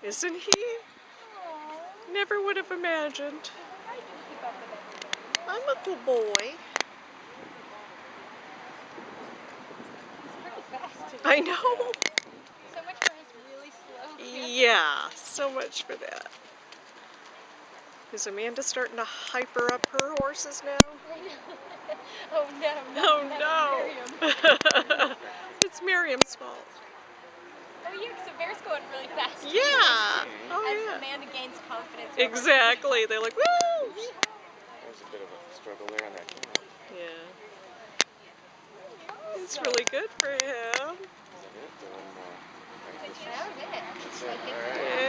Isn't he? Aww. Never would have imagined. I can keep up with everything. I'm a good boy. He's pretty fast today. I know. So much for his really slow canter. Yeah, so much for that. Is Amanda starting to hyper up her horses now? I know. Oh no, Oh no! It's Miriam's fault. Oh yeah, because the bear's going really fast. Yeah. Oh As yeah. Amanda gains confidence. Exactly. They're like, woo! There's a bit of a struggle there on that canter. Yeah. It's really good for him. Is that it? One more. Right? That was it. That's it. I think All so. right. Yeah.